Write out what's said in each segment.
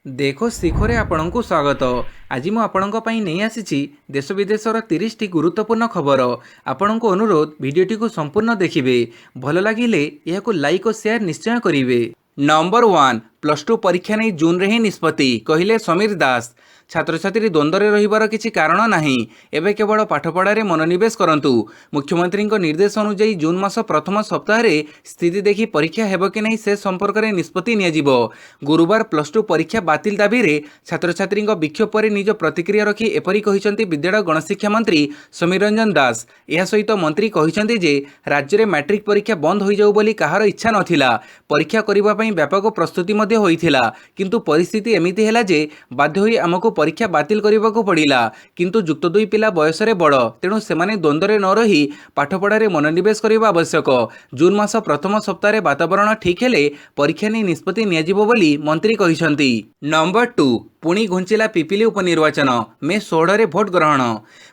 देखो शिखरे आपणଙ୍କୁ स्वागत। आज मु आपणଙ୍କ ପାଇଁ ନେଇ ଆସିଛି देश विदेशर 30 टी गुरुत्वपूर्ण खबर। आपणଙ୍କୁ अनुरोध भिडियोटी को संपूर्ण देखिए। भल लगिले यह लाइक और शेयर निश्चय करिवे। नंबर 1 +2 परीक्षा नहीं जून रे ही निष्पत्ति कहले समीर दास। छात्र छात्री द्वंद्व रहिबार किछि कारण नाही, एबे केवल पाठपढ़ारे मनोनिवेश करंतु। मुख्यमंत्री निर्देश अनुसार जून मास प्रथम सप्ताह स्थिति देखि परीक्षा हेबो कि नहीं से संपर्क में निष्पत्ति नियाजिबो। गुरुवार +2 परीक्षा बातिल दाबी रे छात्र छात्री विक्षोभ पर निज प्रतिक्रिया रखी एपरी कहिसंती विद्यालय गणशिक्षा मंत्री समीर रंजन दास। यह सहित मंत्री कहिसंती जे राज्य में मैट्रिक परीक्षा बंद हो जाऊ बोली कहार इच्छा नथिला। परीक्षा करिबा पई व्यापक प्रस्तुति मध्ये होइथिला, किंतु परिस्थिति एमिति हैला जे बाध्य होई हमको परीक्षा बातिल करने पड़ा। किंतु युक्त 2 पिला बयस बड़, तेणु सेमाने द्वंद्व न रही पाठपढ़ारे मनोनिवेश करने आवश्यक। जून मास प्रथम सप्ताह वातावरण ठीक हेले परीक्षा नहीं निष्पत्ति नियाजिबो बोली मंत्री कहिसंती। नंबर 2 पुणी घुंचिला पिपिली उपनिर्वाचन। मे 16 रे भोट ग्रहण।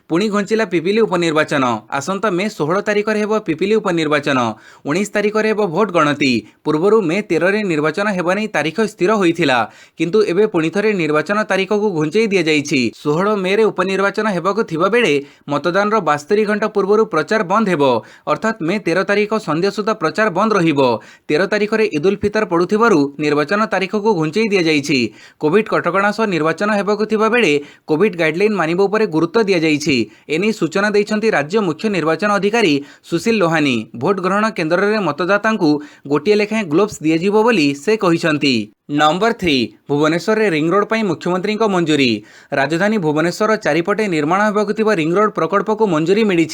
पुणी घुंचिला पिपिली उपनिर्वाचन। आसंता मे 16 तारिख रे हेबो पिपिली उपनिर्वाचन। 19 तारिख रे हेबो भोट गणति। पूर्वरु मे 13 रे निर्वाचन हेबा नै तारिख स्थिर होइथिला, किंतु एबे पुणी थरे निर्वाचन तारिख को घुंचई दिया जाइछि। 16 मे रे उपनिर्वाचन हेबाकु थिबा बेले मतदान रो 72 घंटा पूर्वरु प्रचार बंद हेबो, अर्थात मे 13 तारिख संध्या सुधा प्रचार बंद रहिबो। 13 तारिख रे ईद उल फितर पड़ुथिबारु निर्वाचन तारिख को घुंचई दिया जाइछि। कोविड कटकणा निर्वाचन हेबाकु थिबा बेले कोविड गाइडलाइन मानिबो उपरे गुरुत्व दिया जाइछि। एनी सूचना दैछंती राज्य मुख्य निर्वाचन अधिकारी सुशील लोहानी। भोट ग्रहण केन्द्र रे मतदातांकु गोटिए लेखाएं ग्लोव्स दिया जिवो बोली से कहिसंती। नंबर 3 भुवनेश्वर रे रिंग रोड पर मुख्यमंत्री को मंजूरी। राजधानी भुवनेश्वर चारिपटे निर्माण हेबाकु थिबा रिंग रोड प्रकल्प को मंजूरी मिली।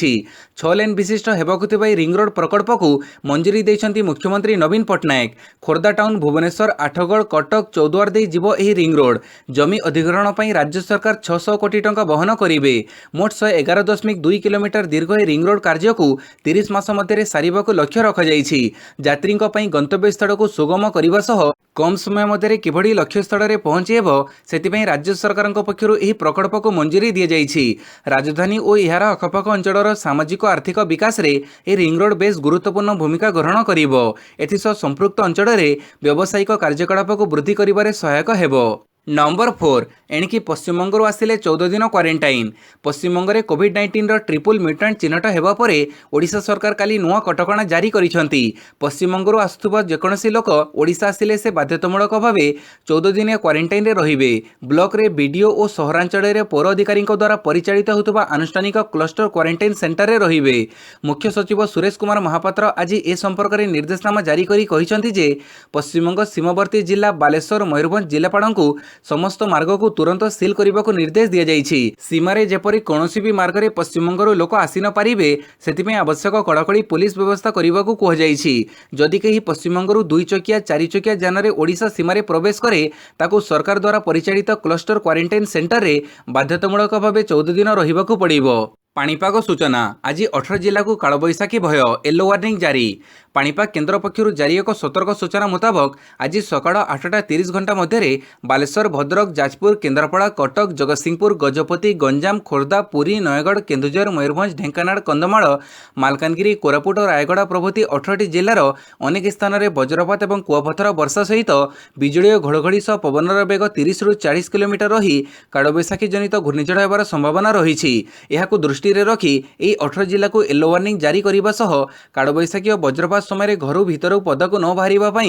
6 लेन विशिष्ट हेबाकु थिबा रिंग रोड प्रकल्प को मंजूरी दैछंती मुख्यमंत्री नवीन पट्टनायक। खोर्धा टाउन भुवनेश्वर आठगड़ कटक चौद्वार दे जीवो एही रिंग रोड। जमी अधिग्रहण पर राज्य सरकार 600 कोटी टंका वहन करिवे। मोट 111.2 किलोमीटर दीर्घ ए रिंग रोड कार्य को 30 मास मध्य सारिबाकु लक्ष्य रखा जाइछि। यात्रींक पई गंतव्य स्थल को सुगम करने सह कम समय मध्य किभଳି लक्ष्य स्थल में पहुंची हेबो सेतिपई राज्य सरकार पक्षरु एही प्रकल्प को मंजूरी दिया जाइछि। राजधानी और यार अखपाख अंचलर सामाजिक आर्थिक विकास रे ए रिंग रोड बेस गुरुत्वपूर्ण भूमिका ग्रहण करिवो। एथिसह संपृक्त अंचल में व्यावसायिक कार्यकलाप को वृद्धि करिबारे सहायक हेबो। नंबर 4 एणिकी पश्चिमबंग आसिले 14 दिन क्वारंटाइन। पश्चिमबंग में कोविड-19 ट्रिपल म्यूटेंट चिन्हट हेबा परे ओडिशा सरकार काली नुआ कटकणा जारी करिसंती। पश्चिमबंग आसुथुबा जेकोसी लोक ओडिशा आसिले से बाध्यतामूलक भावे 14 दिन क्वारंटाइन रे रहिबे। ब्लॉक रे बीडीओ और सहरांचल रे पौर अधिकारी द्वारा परिचालित होतुबा आनुष्ठानिक क्लस्टर क्वारंटाइन सेंटर रे रहिबे। मुख्य सचिव सुरेश कुमार महापात्र आज ए संपर्क में निर्देशनामा जारी करी कहिसंती जे पश्चिमबंग सीमावर्ती जिला बालेश्वर मयूरभंज जिलापालଙ୍କୁ समस्त मार्ग को तुरंत सील करने को निर्देश दिया जाइछि। सीमारे जेपरी कौनसी भी मार्ग रे पश्चिमबंग लोक आसी न पारिबे सेतिपई आवश्यक कड़ाकड़ी पुलिस व्यवस्था करने को कुहଯାଇଛି। जदि कहीं पश्चिमबंग 2 चकिया 4 चकिया जान रे ओडिशा सीमारे प्रवेश करे ताकू सरकार द्वारा परिचालित क्लस्टर क्वारंटाइन सेंटर रे बाध्यतामूलक भावे 14 दिन रहिबाकू पड़िबो। पाणीपाग सूचना आज 18 जिला को कालबैशाखी भय येलो वार्निंग जारी। पाणीपाग केन्द्र पक्षर जारी एक सतर्क सूचना मुताबक आज सकाळ 8:30 घंटा मध्य बालेश्वर भद्रक जाजपुर केन्द्रापड़ा कटक जगतसिंहपुर गजपति गंजाम खोर्धा पुरी नयगढ़ केन्दुझर मयूरभंज ढेंकानाल कंधमाल मालकानगिरी कोरापुट और रायगड़ा प्रभृति 18 जिलार अनेक स्थान में वज्रपात और कुआपथर वर्षा सहित बिजुली और घड़घड़ी सह पवनर बेग 30 ରୁ 40 किलोमीटर रही कालबैशाखी जनित घूर्णिझड़ होबार संभावना रही। दृष्टि रखी 18 जिला को येलो वार्निंग जारी करने सह कालबैशाखी और वज्रपात समय घर भितर पदाकू न बाहर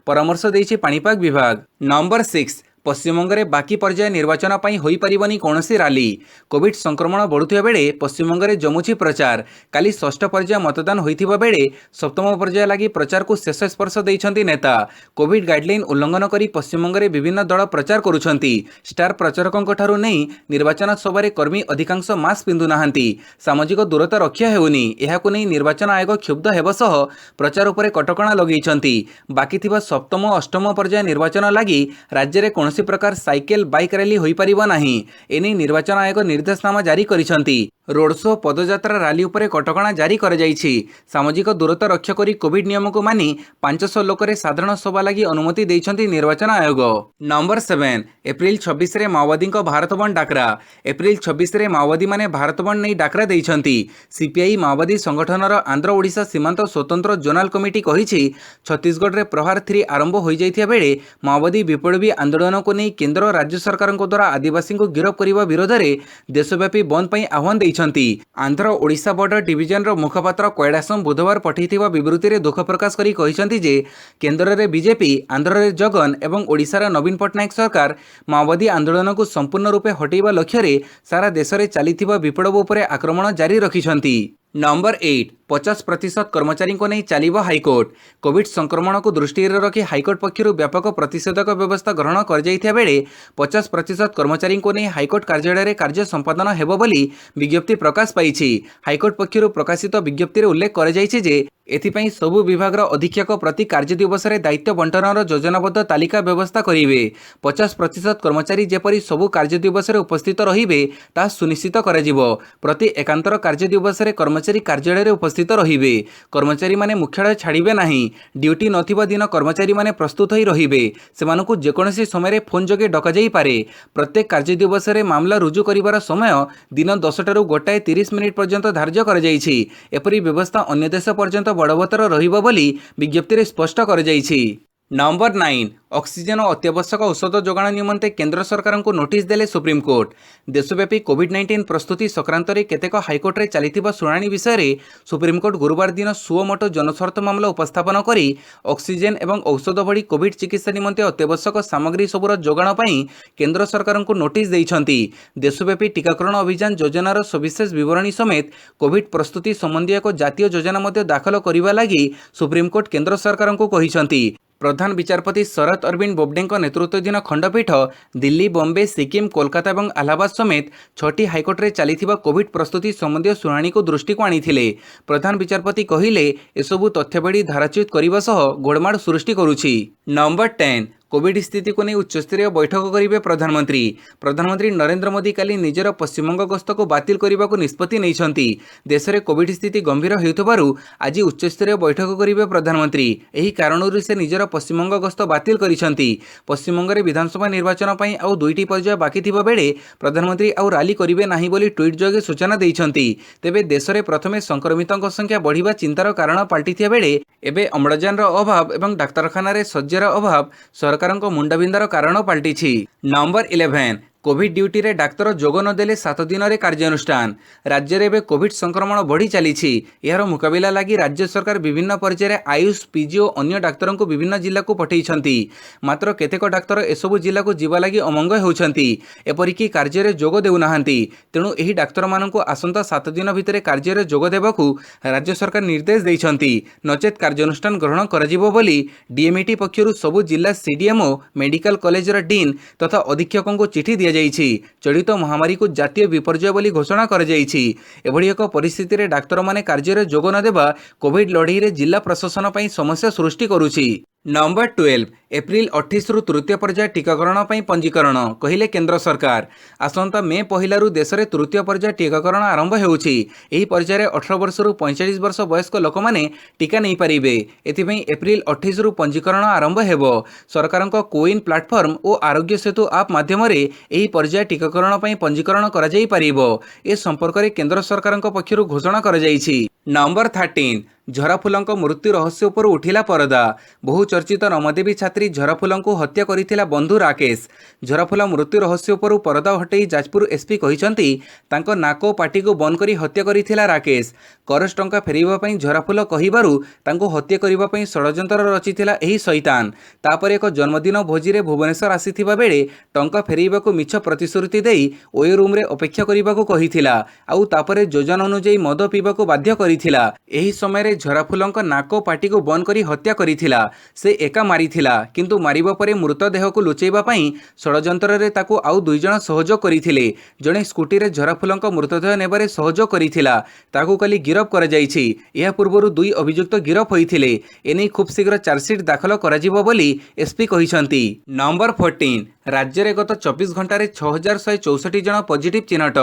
परामर्श देइछि पाणीपाग विभाग। नंबर 6 पश्चिमबंग में बाकी पर्याय निर्वाचन होई परिबनी कौनसी रैली। कोविड संक्रमण बढ़ुथिबा बेले पश्चिमबंग में जमुछि प्रचार। काली 6ठ पर्याय मतदान होइथिबा बेले 7म पर्याय लागि प्रचार को शेष स्पर्श दैछंती नेता। कोविड गाइडलाइन उल्लंघन करी पश्चिमबंग में विभिन्न दल प्रचार करुछंती। स्टार प्रचारकों ठारू नहीं निर्वाचन सभा कर्मी अधिकांश मास्क पिंधु नाहांती। सामाजिक दूरता रक्षा हेउनी। एहाकु नहीं निर्वाचन आयोग क्षुब्ध हेब सह प्रचार उपरे कटकणा लगेइछंती। बाकी थिबा 7म और 8म पर्याय निर्वाचन लागि राज्य में कौनसी प्रकार साइकेल बाइक रैली होई परिबो नाही। एने निर्वाचन आयोग निर्देशनामा जारी करिसंती। रोड शो पदयात्रा रैली उपरे कटकणा जारी कराଯାଇଛି। सामाजिक दूरत्व रक्षा करी कोविड नियम को मानि 500 लोकरे साधारण सभा लगी अनुमति देइछन्ति निर्वाचन आयोग। नंबर 7 एप्रिल 26 रे माओवादी भारत बंद डाकरा। एप्रिल 26 रे माओवादी माने भारत बंद नहीं डाकरा देइछन्ति। सीपीआई माओवादी संगठनर आंध्र ओडिशा सीमांत स्वतंत्र जोनाल कमिटी कहिछि छत्तीसगढ़ रे प्रहार 3 आरंभ होई जाइथिया बेले माओवादी विप्लवी आंदोलन को नहीं केंद्र और राज्य सरकार द्वारा आदिवासी को गिरफ्त करने विरोध में देशव्यापी बंद पर आह्वान देइछन्ति। आंध्र ओडिशा बॉर्डर डिविजन रो मुखपात्र कैलासम बुधवार पठाइथिबा विवृत्ति रे दुख प्रकाश करी कहिसन्ति जे केंद्र रे बीजेपी, आंध्र रे जगन एवं ओडिशा रा नवीन पटनायक सरकार माओवादी आंदोलन को संपूर्ण रूपे हटेइबा लक्ष्य रे सारा देश रे चलीथिबा विप्लव उपरे आक्रमण जारी रखिछन्ति। नंबर 8 50% कर्मचारी को नहीं चलिब हाइकोर्ट। कोविड संक्रमण को दृष्टि रखी हाइकोर्ट पक्षर व्यापक प्रतिषेधक व्यवस्था ग्रहण कर 50% कर्मचारी को नहीं हाइकोर्ट कार्यालय में कार्य संपादन हेबो बोली विज्ञप्ति प्रकाश पाई। हाइकोर्ट पक्षर प्रकाशित विज्ञप्ति में उल्लेख कर एथिपाई सबु विभाग अधीक्षक प्रति कार्य दिवस रे दायित्व बंटनर योजनाबद्ध तालिका व्यवस्था करेंगे। 50% कर्मचारी जेपरी सबु कार्य दिवस रे उपस्थित रहिबे ता सुनिश्चित करा। प्रति एकांतर कार्य दिवस रे कर्मचारी कार्यालय रे उपस्थित रहिबे। कर्मचारी माने मुख्यालय छाड़िबे नाही। ड्यूटी नथिबा दिन कर्मचारी माने प्रस्तुत होई रहिबे। सेमानकु जेकोनोसी समय फोन जोगे डका जाई पारे। प्रत्येक कार्य दिवस रे मामला रुजु करिवार समय दिन 10 टारू 1:30 मिनिट पर्यंत धार्य करा जायछि। एपरि व्यवस्था अन्य देश पर्यंत बड़बतर रहिबो बोली विज्ञप्ति रे स्पष्ट करा जायछि। नंबर 9 ऑक्सीजन और अत्यावश्यक औषध जोगाण निमंते केंद्र सरकार को नोटिस देले सुप्रीम कोर्ट। देशव्यापी कोविड-19 प्रस्तुति संक्रांत रे केतेक हाइकोर्ट रे चलिथिबा शुणाणी विषय रे सुप्रीम कोर्ट गुरुवार दिन सुओमोटो जनस्वार्थ मामला उपस्थापन करी ऑक्सीजन एवं औषध भड़ी कोविड चिकित्सा निमंते अत्यावश्यक सामग्री सबुर जोगाण पई केंद्र सरकार को नोटिस देइछन्ति। देशव्यापी टीकाकरण अभियान योजनार सविशेष विवरणी समेत कोविड प्रस्तुति संबंधी एक जातीय योजना मध्ये दाखल करिवा लागि सुप्रीम कोर्ट केंद्र सरकार को कहिसन्ति। प्रधान विचारपति शरद अरविंद बोबडेଙ୍କ नेतृत्वाधीन खंडपीठ दिल्ली, बॉम्बे, सिक्किम, कोलकाता और इलाहाबाद समेत 6टी हाइकोर्ट रे चलीथिबा कोविड प्रस्तुति संबंधी शुणाणी को दृष्टि को आनिथिले। प्रधान विचारपति कहिले एसबु तथ्यबेड़ी धाराच्युत करने सह गोड़माड़ सृष्टि करुछि। नंबर 10 कोविड स्थिति को नहीं उच्चस्तरीय बैठक करेंगे प्रधानमंत्री। प्रधानमंत्री नरेंद्र मोदी काली निजर पश्चिमबंग गस्त को बातिल करने को निष्पत्ति नहीं। देश में कोविड स्थिति गंभीर होइतबारु आज उच्चस्तरीय बैठक करेंगे प्रधानमंत्री। यही कारणरू से निजर पश्चिमबंग गस्त बातिल करिसेंति। पश्चिमबंग में विधानसभा निर्वाचन पर आउ 2टी पर्याय बाकी थिबा बेले प्रधानमंत्री आउ रैली करिवे नाही बोली ट्वीट जोगे सूचना देइछन्ति। तेबे देश में प्रथमे संक्रमितों संख्या बढ़िबा चिंतार कारण पलटिथिया बेले एबे अम्लजान अभाव एवं डाक्तरखाना रे शଯ୍यार अभाव सरकार मुंडबिंदार कारण पलटिछि। नंबर 11 कोविड ड्यूटी रे डाक्तर जोग नदेले 7 दिन रे कार्यानुष्ठान। राज्य रे कोविड संक्रमण बढ़ी चली। यार मुकाबिला लगी राज्य सरकार विभिन्न पर्यायर आयुष, पीजी और अन्य डाक्तरों को विभिन्न जिला को पठाइछन्ति। मात्र केतेक डाक्तर एसबु जिला को जीवा लगी अमंग होउछन्ति। एपरिकी कार्य रे जोग देउनाहांति। तेणु एही डाक्तर माननकु आसंता 7 दिन भितरे कार्य रे जोग देबाकू राज्य सरकार निर्देश दैछन्ति। नचेत कार्यानुष्ठान ग्रहण कराजिबो बोली डीएमईटी पक्षरु सबु जिला सीडीएमओ, मेडिकल कॉलेज रा डीन तथा अधीक्षकों को चिठी दिया चलित महामारी को जातीय विपर्यय बोली घोषणा कर एभली एक परिस्थिति रे डाक्तर माने कार्य रे जोग न देबा कोविड लड़ई रे जिला प्रशासन पई समस्या सृष्टि करुछि। नंबर 12 एप्रिल 28 रु तृतीय पर्याय टीकाकरण पई पंजीकरण कहिले केंद्र सरकार। आसंता मे पहिलारु देश में तृतीय पर्याय टीकाकरण आरंभ होउछि। एही पर्याय 18 वर्ष रु 45 वर्ष वयस्क लोक माने टीका नहीं पारिबे। एथिपई एप्रिल 28 रु पंजीकरण आरंभ हेबो। सरकारक कोविन प्लेटफॉर्म और आरोग्य सेतु ऐप माध्यम रे एही पर्याय टीकाकरण पई पंजीकरण करा जाई पारिबो। ए संपर्क रे केंद्र सरकारक पक्षरु घोषणा करा जाईछि। नंबर 13 झराफुलंक मृत्यु रहस्य उपर उठिला परदा। बहुचर्चित रमादेवी छात्री झराफुल को हत्या करिथिला बंधु राकेश। झराफुल मृत्यु रहस्य उपर परदा हटई जाजपुर एसपी कहिसंती तांको नाको पाटी को बंद करी हत्या करिथिला राकेश। करज टंका फेरिबा पई झराफुल कहिबारु तांको हत्या करिबा पई षडयंत्र रचिथिला एही शैतान। तापरे एक जन्मदिन भोजी रे भुवनेश्वर आसीथिबा बेले टंका फेरिबाकू मिछ प्रतिश्रुति देई ओए रूम रे अपेक्षा करिबाकू कहिथिला। आउ तापरे योजना अनुसार मद पीबाकू बाध्य करिथिला। एही समय झराफुलंक नाको पाटी को बंद करी हत्या करिथिला। से एका मारिथिला किंतु मारिबा परे मृतदेह को लुचेबा पई षडयंत्र रे ताकू आउ 2 जण सहयोग करिथिले। जणे स्कूटी रे झराफुलंक मृतदेह नेबारे सहयोग करिथिला ताकू कली गिरफ करा जाईछि। या पूर्वरु 2 अभियुक्त गिरफ होइथिले। एनै खूब शीघ्र चार्जशीट दाखल कराजिबो बोली एसपी कहिसंती। नंबर 14 राज्य में गत 24 घंटे 6164 जन पॉजिटिव चिन्हट।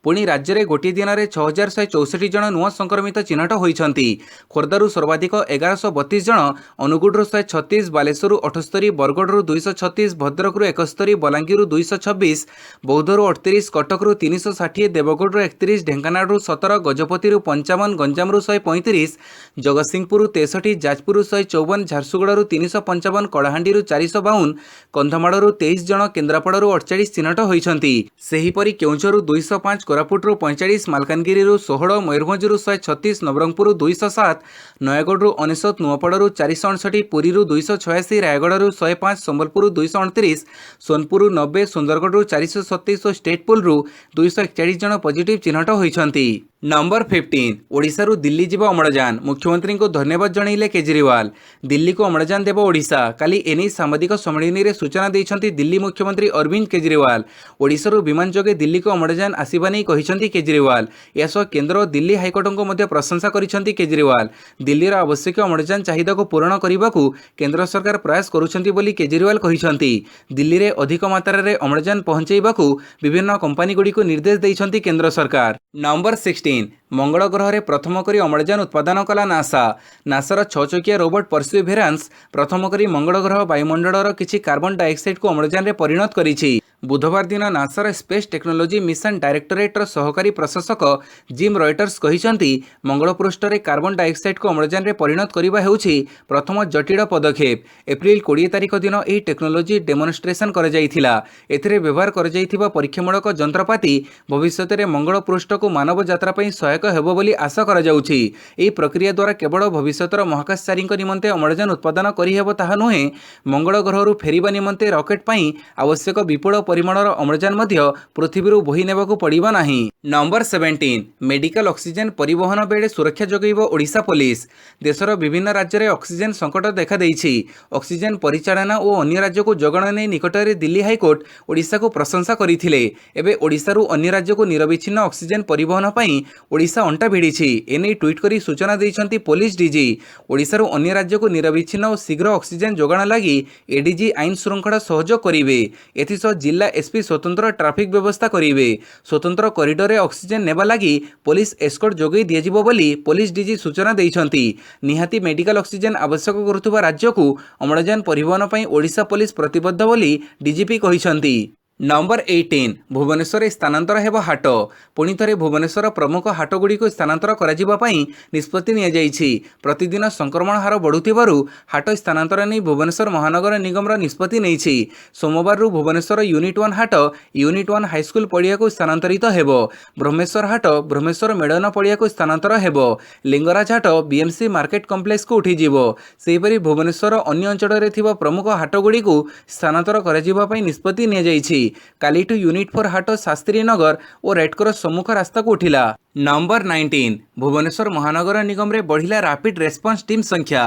पुणी राज्य में गोटे दिन में 6164 जन नुआ संक्रमित चिन्हट होती। खोर्धारू सर्वाधिक 1132 जन, अनुगुड़ू 136, बालेश्वर 78, बरगढ़ 236, भद्रकू 71, बलांगीर 226, बौद्धरू 38, कटकू 360, देवगढ़ 31, ढेंकानालू 17, गजपति 55, गंजामू 135, जगतसिंहपुर 63, जाजपुर 154, झारसुगुड़ू 355, कलाहांडी 452, कंधमालू 23 जन, केन्द्रापड़ारू 48 चिन्हट होती। सेहीपरि केउंझर 205, कोरापुटरू 45, मालकानगिरी 16, मयूरभंजरू 136, नवरंगपुर 207, नयगढ़ 99, नुआपड़ारू 468, पुरी 286, रायगढ़ 105, संबलपुर 229, सोनपुर 90, सुंदरगढ़ 427 और स्टेटपुल 241 जन पॉजिटिव चिन्हट होती। नंबर 15 ओडिशारू दिल्ली जीव अम्लजान, मुख्यमंत्री को धन्यवाद जनइले केजरीवाल। दिल्ली को अम्लजान देव ओडिशा, काली एने सामाजिक सम्मेलन में सूचना देइछंती दिल्ली मुख्यमंत्री अरविंद केजरीवाल। ओडिशारू विमान जोगे दिल्ली को अम्लजान आसिबा नै कहिछंती केजरीवाल। यासह केंद्र और दिल्ली हाइकोर्ट को मध्य प्रशंसा करिछंती केजरीवाल। दिल्लीर आवश्यक अम्लजान चाहिदा को पूरण करने केंद्र सरकार प्रयास करुछंती बोली केजरीवाल कहिछंती। दिल्ली रे अधिक मात्रा रे अम्लजान पहुंचाइबाकू विभिन्न कंपनी गुडी को निर्देश देइछंती केंद्र सरकार। नंबर 16 मंगल ग्रह में प्रथम करी अम्लजान उत्पादन कला नासा। नासार 6 चकिया रोबोट परसिभेरांस प्रथम करी मंगल ग्रह वायुमंडल किसी कार्बन डाइऑक्साइड को अम्लजान रे परिणत करिछि। बुधवार दिन नासार स्पेस टेक्नोलोजी मिशन डायरेक्टोरेटर सहकारी प्रशासक जिम रॉयटर्स कहिसंती मंगल पृष्ठ में कार्बन डाइऑक्साइड को अम्लजान रे परिणत करिबा हेउछि प्रथम जटिल पदक्षेप। एप्रिल 20 तारिख दिन यह टेक्नोलोजी डेमोन्स्ट्रेशन कर जाइथिला। एथिरे व्यवहार कर जाइथिबा परीक्षामूलक जंत्रपाति भविष्य में मंगल पृष्ठ को मानव यात्रा पई सहायक हेबो बोली आशा करा जाउछि। एही प्रक्रिया द्वारा केवल भविष्यतर महाकाशचारी निमंते अम्लजान उत्पादन करिहेबो ताहा नुहे, मंगल ग्रहरु फेरिबा निमंते रॉकेट पई आवश्यक विपुल परिमाणर अम्लजान मध्य पृथ्वी बोही नेबाकू पड़िबा नाही। नंबर 17 मेडिकल ऑक्सीजन परिवहन बेले सुरक्षा जोगैब ओडिशा पुलिस। देशर विभिन्न राज्य में ऑक्सीजन संकट देखा देइछि। ऑक्सीजन परिचालना और अन्य राज्य को जोगाण नै निकटरे दिल्ली हाइकोर्ट ओडिशा को प्रशंसा करिथिले। एबे ओडिशारू अन्य राज्य को निरविच्छिन्न ऑक्सीजन परिवहन पई ओडिशा अंटा भिड़िछि। एने ट्वीट करी सूचना देइछंती पुलिस डीजी। ओडिशारू अन्य राज्य को निरविच्छिन्न और शीघ्र ऑक्सीजन जोगाण लागि एडीजी आईन श्रृंखला सहयोग करिवे। एथिसह जिला एसपी स्वतंत्र ट्राफिक व्यवस्था करिवे। स्वतंत्र कॉरिडोर रे ऑक्सीजन नेबा लागि पुलिस एस्कॉर्ट जोगै दियाजिबो बोली पुलिस डीजी सूचना देइछंती। निहाती मेडिकल ऑक्सीजन आवश्यक करुथुबा राज्य को अम्लजान परिवहन पई ओडिशा पुलिस प्रतिबद्ध बोली डीजीपी कहिसंती। नंबर 18 भुवनेश्वर स्थानांतर हेब हाट। पुणी थे भुवनेश्वर प्रमुख हाटगुड़ी को स्थानांतर कराई निष्पत्ति नियाଯାଇଛି। प्रतिदिन संक्रमण हार बढ़ुथिबारु हाट स्थानांतर नहीं भुवनेश्वर महानगर निगम निष्पत्ति नहीं। सोमवार भुवनेश्वर यूनिट 1 हाट यूनिट 1 हाईस्कल पड़िया को स्थानांतरित हेब। ब्रह्मेश्वर हाट ब्रह्मेश्वर मेड़न पड़िया को स्थानांतर हेब। लिंगराज हाट बीएमसी मार्केट कम्प्लेक्स को उठिजिव। सेहीपरि भुवनेश्वर अन्य अंचल में प्रमुख हाटगुड़ी को स्थानांतर कराई निष्पत्ति नियाଯାଇଛି। कालीठू यूनिट 4 हाट शास्त्री नगर और रेडक्रॉस सम्मुख रास्ता को उठिला। नंबर 19 भुवनेश्वर महानगर निगम रे बढ़िला रैपिड रेस्पॉन्स टीम संख्या।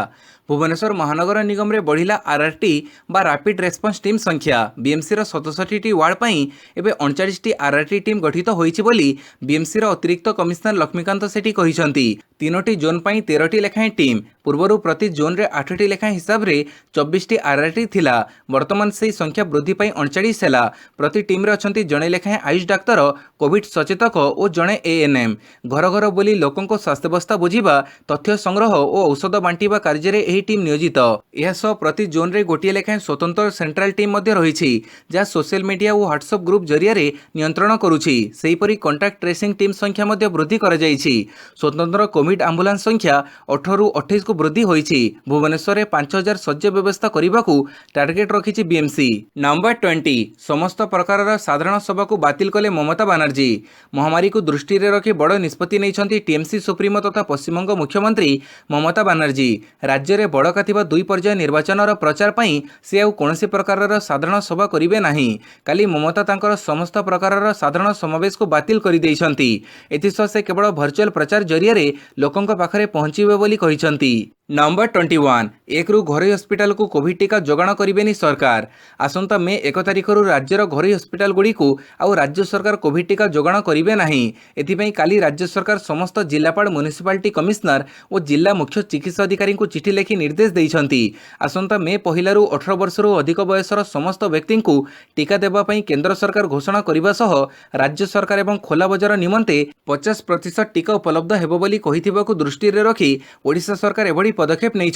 भुवनेश्वर महानगर निगम रे बढ़िला आरआरटी बा रैपिड रेस्पॉन्स टीम संख्या। बीएमसी रो 67 टी वार्ड पई एबे 39 टी आरआरटी टीम गठित होईछि बोली बीएमसी रो अतिरिक्त कमिश्नर लक्ष्मीकांत सेठी कहिसंती। 3टी जोन पई 13टी लेखाएं टीम पूर्वरु प्रति जोन रे 8टी लेखाएं हिसाब रे 24 टी आरआरटी थिला। वर्तमान से संख्या वृद्धि पई 39 हैला। प्रति टीम रे अछंती जणे लेखाएं आयुष डाक्तर, कोविड सचेतक और जणे एएनएम। घर घर बोली लोकों को स्वास्थ्यावस्था बुझिबा, तथ्य संग्रह और औषध बांटिबा कार्य रे एही टीम नियोजित। यह प्रति जोन रे गोटिए लेखाएं स्वतंत्र सेंट्रल टीम मध्य रहिछि जहाँ सोशल मीडिया और व्हाट्सएप ग्रुप जरिया नियंत्रण करुछि। सेहीपरि कॉन्टैक्ट ट्रेसिंग टीम संख्या मध्य वृद्धि कर जाइछि। स्वतंत्र कोविड एम्बुलेंस संख्या 18 ରୁ 28 को वृद्धि होइछि। भुवनेश्वर में 5000 शଯ୍या व्यवस्था करने टार्गेट रखिछि बीएमसी। नंबर 20 समस्त प्रकार साधारण सभा को बातिल कले ममता बानर्जी। महामारी को दृष्टि रे रखी बड़ निष्पत्ति नहीं टीएमसी सुप्रीमो तथा पश्चिमबंग मुख्यमंत्री ममता बानर्जी। राज्य में बड़का थिबा 2 पर्याय निर्वाचन प्रचार पई से आउ कोनोसी प्रकार साधारण सभा करिवे नाही। काली ममता तांकर समस्त प्रकार साधारण समावेश को बातिल कर देइछंती। एथिसह से केवल वर्चुअल प्रचार जरिया लोकों पाखरे पहुंचीबे बोली कहिसंती। नंबर 21 एक रु घरोई हस्पिटाल को कोविड टीका जोगाण करेनि सरकार। आसंता मे 1 तारिख राज्यर घरोई हस्पिटाल गुड़ी को आउ राज्य सरकार कोविड टीका जोगाण करेंगे ना। एथिपाई काली राज्य सरकार समस्त जिलापाल म्युनिसिपालिटी कमिशनर और जिला मुख्य चिकित्सा अधिकारी को चिठी लिखि निर्देश देइछंती। आसंता मे 1 रु 18 वर्षर अधिक बयसर समस्त व्यक्ति को टीका देवाई केंद्र सरकार घोषणा करने सह राज्य सरकार एवं खोला बजार निमंते 50% टीका उपलब्ध हेबो बोली कहिथिबाकु दृष्टि रे रखी ओडिशा सरकार एभली पदक्षेप नहीं।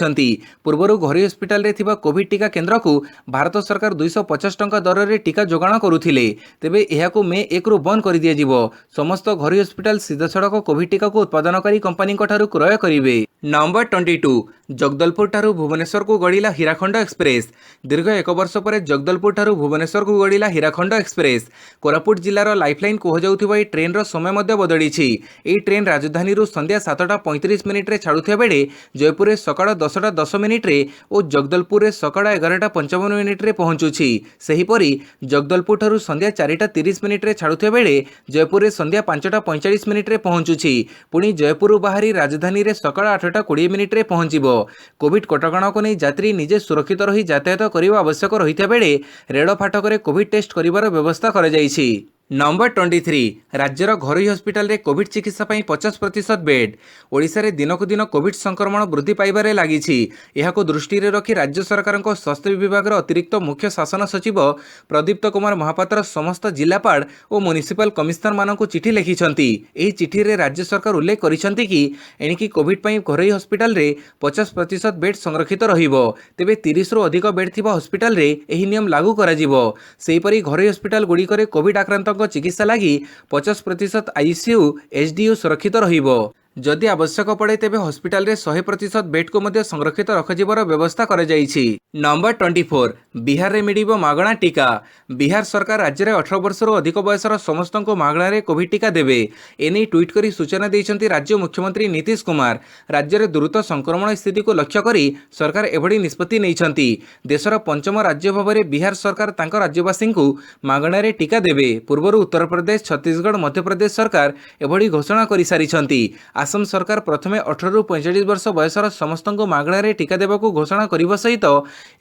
पूर्वर घरोई हस्पिटाल रे थिबा कोविड टीका केन्द्र को भारत सरकार 250 टंका दर रे टीका जोगाण करुथिले। तेबे एहाकु मे 1 रु बंद कर दिया जिवो। समस्त घरोई हस्पिटाल सीधा सड़क कोविड टीका को उत्पादनकारी कंपनी ठारू क्रय करिवे। नंबर 22 जगदलपुर ठारू भुवनेश्वर को गड़िला हीराखंड एक्सप्रेस। दीर्घ 1 वर्ष पर जगदलपुर ठारू भुवनेश्वर को गड़िला हीराखंड एक्सप्रेस। कोरापुट जिलार लाइफलाइन कहुযাଉଥିବା এই ट्रेन समय मध्य बदलिछि। এই ट्रेन राजधानी संध्या 7:35 मिनिट रे छाड़ुथिया बेले जयपुर सकाळ 10:10 मिनिट रे और जगदलपुर सकाळ 11:55 मिनिट रे पहुंचुछि। सेहीपरि जगदलपुर ठारू संध्या 4:30 मिनिट रे छाड़ुथिया बेले जयपुर संध्या 5:45 मिनिट रे पहुंचुछि। पुणी जयपुर बाहरी राजधानी रे सकाळ 8:20 मिनिट रे पहुंचिबो। कोविड कटकणा को नहीं यात्री निजे सुरक्षित रही यातायात करने आवश्यक रही बेले रेल फाटक रे कोविड टेस्ट करिवार व्यवस्था करा जायछि। नंबर 23 राज्यर घरोई हस्पिटाल रे कोविड चिकित्सा 50% बेड। ओडिशा रे दिनकु दिन कोविड संक्रमण वृद्धि पाइबारे लागिछि। एहाको दृष्टि रे रखी राज्य सरकार स्वास्थ्य विभाग अतिरिक्त मुख्य शासन सचिव प्रदीप्त कुमार महापात्र समस्त जिलापाल और म्युनिसिपल कमिशनर मानक चिठी लिखिछंती। एही चिठी रे राज्य सरकार उल्लेख करिसंती कि एणिकी कोविड पई घरोई हस्पिटाल रे 50% बेड संरक्षित रहिबो। तेबे 30 रु अधिक बेड थिबा हस्पिटाल रे एही नियम लागू करा जिवो। सेहीपरि घरोई हस्पिटाल गुड़िक कोविड आक्रांत चिकित्सा लगी 50% आईसीयू एचडीयू सुरक्षित रहिबो। जदि आवश्यक पड़े तेबे हस्पिटाल रे 100% बेड को मध्य संरक्षित रखाଯିବାର व्यवस्था करा जायछि। नंबर 24 बिहार रे मिलिबो मागणा टीका। बिहार सरकार राज्य रे 18 वर्षर अधिक बयसर समस्त को मागणा रे कोविड टीका देबे। एने ट्वीट करी सूचना दैछंती राज्य मुख्यमंत्री नीतीश कुमार। राज्य रे द्रुत संक्रमण स्थिति को लक्ष्य करी सरकार एभली निष्पत्ति नैछंती। देशर पंचम राज्य भाबरे बिहार सरकार तांक राज्यवासी को मागणा रे टीका देबे। पूर्वर उत्तर प्रदेश छत्तीसगढ़ मध्य प्रदेश सरकार एभली घोषणा करि सारिछंती। असम सरकार प्रथमे 18 रु 45 वर्ष बयसर समस्त को मागणा रे टीका देबाकू घोषणा करने सहित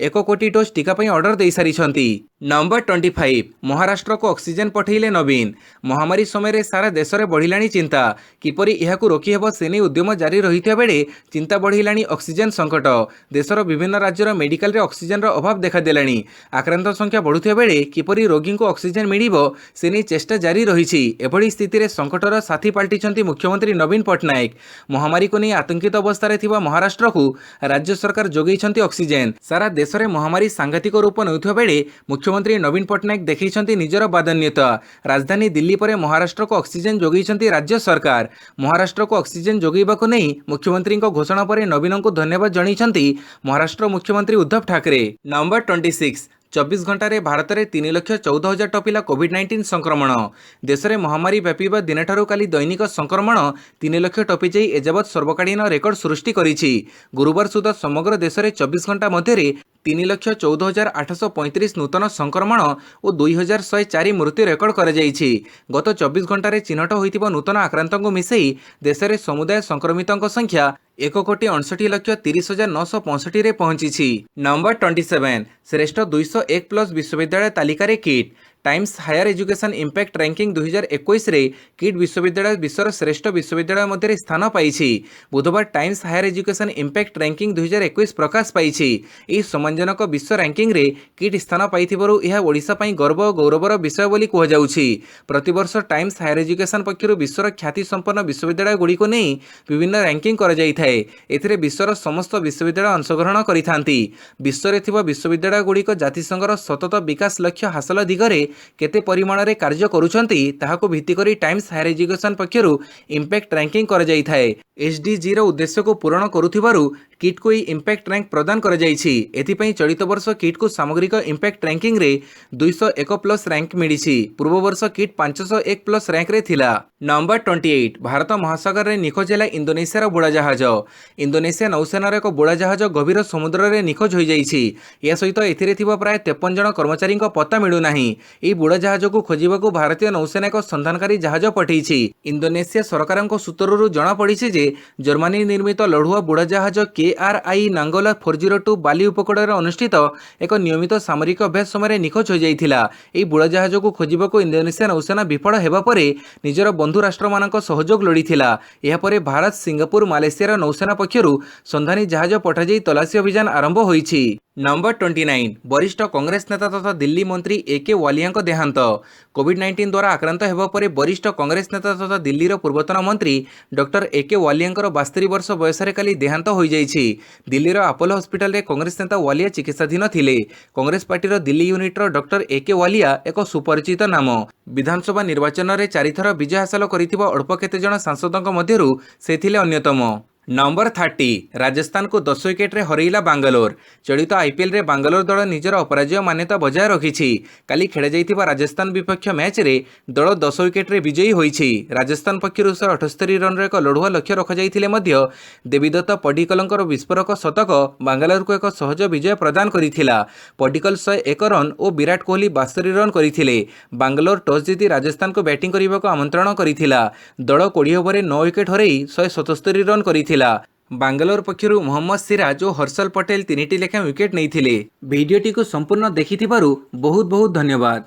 1 कोटी डोज टीका पई ऑर्डर दे सारिछंती। नंबर 25 महाराष्ट्र को ऑक्सीजन पठेले नवीन। महामारी समय रे सारा देश रे बढ़िलाणी चिंता। किपरि एहाकू रोकी हेबो सेने उद्यम जारी रहिथिया बेले चिंता बढ़िलाणी ऑक्सीजन संकट। देशर विभिन्न राज्यर मेडिकल रे ऑक्सीजन रो अभाव देखा देलाणी। आक्रांत संख्या बढ़ुथिया बेले किपरि रोगी को ऑक्सीजन मिलिबो सेने चेष्टा जारी रहिछि। एभली स्थिति रे संकटर साथी पाल्टिछंती मुख्यमंत्री नवीन पटनायक। महामारी को नहीं आतंकित अवस्था रे थिबा महाराष्ट्र को राज्य सरकार जोगैछंती ऑक्सीजन। सारा देश रे महामारी सांघातिक रूप नेउथिबा बेले मुख्यमंत्री नवीन पटनायक देखैछंती निजर बादान्यता। राजधानी दिल्ली पर महाराष्ट्र को ऑक्सीजन जोगैछंती राज्य सरकार। महाराष्ट्र को ऑक्सीजन जोगैबाको नहीं मुख्यमंत्री घोषणा पर नवीन को धन्यवाद जणाइछंती महाराष्ट्र मुख्यमंत्री उद्धव ठाकरे। नंबर 26 24 घंटा रे भारत में 3,14,000 टपिला कोविड-19 संक्रमण। देश में महामारी व्यापीबा दिन ठारू काली दैनिक संक्रमण 3 लाख टपी जाई एजावत सर्वकालीन रेकर्ड सृष्टि करिछि। गुरुवार सुधा समग्र देश में 24 घंटा मध्य 3,14,835 नूतन संक्रमण और 2,104 मृत्यु रेकर्ड कर जाइछि। गत 24 घंटा रे चिन्हट होइतिबा नूतन आक्रांतों को मिसई देश में समुदाय संक्रमितों संख्या 1,59,30,965 रे पहुंची। नंबर 27 श्रेष्ठ 201+ विश्वविद्यालय तालिका किट। Times Higher Education impact ranking 2021 रे किट विश्वविद्यालय विश्वर श्रेष्ठ विश्वविद्यालय मध्य स्थान पाई। बुधवार Times Higher Education impact ranking 2021 प्रकाश पाई। यह सम्मानजनक विश्व रैंकिंग रे किट स्थान पाइथिबारु यह ओडिशा पई गर्व और गौरवर विषय बोली कहुजाउछि। प्रतिवर्ष टाइम्स हायर एजुकेशन पक्षरु विश्वर ख्याति संपन्न विश्वविद्यालय गुड़ी को नहीं विभिन्न रैंकिंग कर जाइथाए। एथिरे विश्वर समस्त विश्वविद्यालय अंशग्रहण करिथांती। विश्व रे थिबा विश्वविद्यालय गुड़िक जातिसंघर सतत विकास लक्ष्य हासिल दिगरे केते परिमाण रे कार्य करूछंती ताहाको भित्ति करी टाइम्स हायर एजुकेशन पक्षरु इंपैक्ट रैंकिंग कर जाइथाए। एसडीजी रो उद्देश्य को पूर्ण करुथिबारु किट को इंपैक्ट रैंक प्रदान कर जाइछि। एथिपई चलित वर्ष किट को सामग्रिक इंपैक्ट रैंकिंग रे 201+ रैंक मिलिछि। पूर्व वर्ष किट 501+ रैंक रे थिला। नंबर 28 भारत महासागर रे निखोज हैला इंडोनेशिया रो बुड़ा जहाज। इंडोनेशिया नौसेना रो एक बुड़ा जहाज गभीर समुद्र रे निखोज होई जाइछि। या सहित एथिरे थिबा प्राय 53 जन कर्मचारी को पत्ता मिलु नाही। एही बुड़ा जहाज को खोजिबाकू भारतीय नौसेना एक संधानकारी जहाज पठेइछि। इंडोनेशिया सरकारक सूत्ररु जणा पड़िछि जे जर्मनी निर्मित लढुआ बुड़ा जहाज के ARI नांगल 402 बाली उपकूଳରେ ଅନୁଷ୍ଠିତ ଏକ ନିୟମିତ ସାମରିକ ଅଭ୍ୟାସ ସମୟରେ ନିଖୋଜ ହୋଇଯାଇଥିଲା। ଏହି ବୁଡ଼ାଜାହାଜକୁ ଖୋଜିବାକୁ ଇଣ୍ଡୋନେସିଆ ନୌସେନା ବିଫଳ ହେବା ପରେ ନିଜର ବନ୍ଧୁ ରାଷ୍ଟ୍ରମାନଙ୍କ ସହଯୋଗ ଲୋଡ଼ିଥିଲା। ଏହାପରେ ଭାରତ, ସିଙ୍ଗାପୁର, ମାଲେସିଆର ନୌସେନା ପକ୍ଷରୁ ସନ୍ଧାନୀ ଜାହାଜ ପଠାଯାଇ ତଲାସୀ ଅଭିଯାନ ଆରମ୍ଭ ହୋଇଛି। ନମ୍ବର 29 ବରିଷ୍ଠ କଂଗ୍ରେସ ନେତା ତଥା ଦିଲ୍ଲୀ ମନ୍ତ୍ରୀ AK ୱାଲିଆଙ୍କ ଦେହାନ୍ତ। କୋଭିଡ୍-19 ଦ୍ୱାରା ଆକ୍ରାନ୍ତ ହେବା ପରେ ବରିଷ୍ଠ କଂଗ୍ରେସ ନେତା ତଥା ଦିଲ୍ଲୀର ପୂର୍ବତନ ମନ୍ତ୍ରୀ ଡକ୍ଟର AK ୱାଲିଆଙ୍କର 72 ବର୍ଷ ବୟସରେ କାଲି ଦେହାନ୍ତ ହୋଇଯାଇଛି। ଦିଲ୍ଲୀର ଆପୋଲୋ ହସ୍ପିଟାଲରେ କଂଗ୍ରେସ ନେତା ୱାଲିଆ ଚିକିତ୍ସାଧୀନ ଥିଲେ। କଂଗ୍ରେସ ପାର୍ଟିର ଦିଲ୍ଲୀ ୟୁନିଟ୍ର ଡକ୍ଟର AK ୱାଲିଆ ଏକ ସୁପରିଚିତ ନାମ। ବିଧାନସଭା ନିର୍ବାଚନରେ 4 ଥର ବିଜୟ ହାସଲ କରିଥିବା ଅଳ୍ପ କେତେ ଜଣ ସାଂସଦଙ୍କ ମଧ୍ୟରୁ ସେ ଥିଲେ ଅନ୍ୟତମ। ନମ୍ବର 30 ରାଜସ୍ଥାନକୁ 10 ୱିକେଟରେ ହରାଇଲା ବାଙ୍ଗାଲୋର। ଚଳିତ IPLରେ ବାଙ୍ଗାଲୋର ଦଳ ନିଜର ଅପରାଜୟ ମାନ୍ୟତା ବଜାୟ ରଖିଛି। କାଲି ଖେଳାଯାଇଥିବା ରାଜସ୍ଥାନ ବିପକ୍ଷ ମ୍ୟାଚ୍ରେ ଦଳ 10 ୱିକେଟରେ ବିଜୟୀ ହୋଇଛି। ରାଜସ୍ଥାନ ପକ୍ଷରୁ 178 ରନ୍ର ଏକ ଲଢ଼ୁଆ ଲକ୍ଷ୍ୟ ରଖାଯାଇଥିଲେ ମଧ୍ୟ ଦେବୀଦତ୍ତ ପଡିକଲଙ୍କର ବିସ୍ଫୋରକ ଶତକ ବାଙ୍ଗାଲୋରକୁ ଏକ ସହଜ ବିଜୟ ପ୍ରଦାନ କରିଥିଲା। ପଡିକଲ 101 ରନ୍ ଓ ବିରାଟ କୋହଲି 72 ରନ୍ କରିଥିଲେ। ବାଙ୍ଗାଲୋର ଟସ୍ ଜିତି ରାଜସ୍ଥାନକୁ ବ୍ୟାଟିଂ କରିବାକୁ ଆମନ୍ତ୍ରଣ କରିଥିଲା। ଦଳ 20 ଓଭରରେ 9 ୱିକେଟ ହରାଇ 177 ରନ୍ କରିଥିଲା। ବାଙ୍ଗାଲୋର ପକ୍ଷରୁ ମହମ୍ମଦ ସିରାଜ ଓ ହର୍ଷଲ ପଟେଲ 3ଟି ଲେଖାଏଁ ୱିକେଟ ନେଇଥିଲେ। ଭିଡିଓଟିକୁ ସମ୍ପୂର୍ଣ୍ଣ ଦେଖିଥିବାରୁ ବହୁତ ବହୁତ ଧନ୍ୟବାଦ।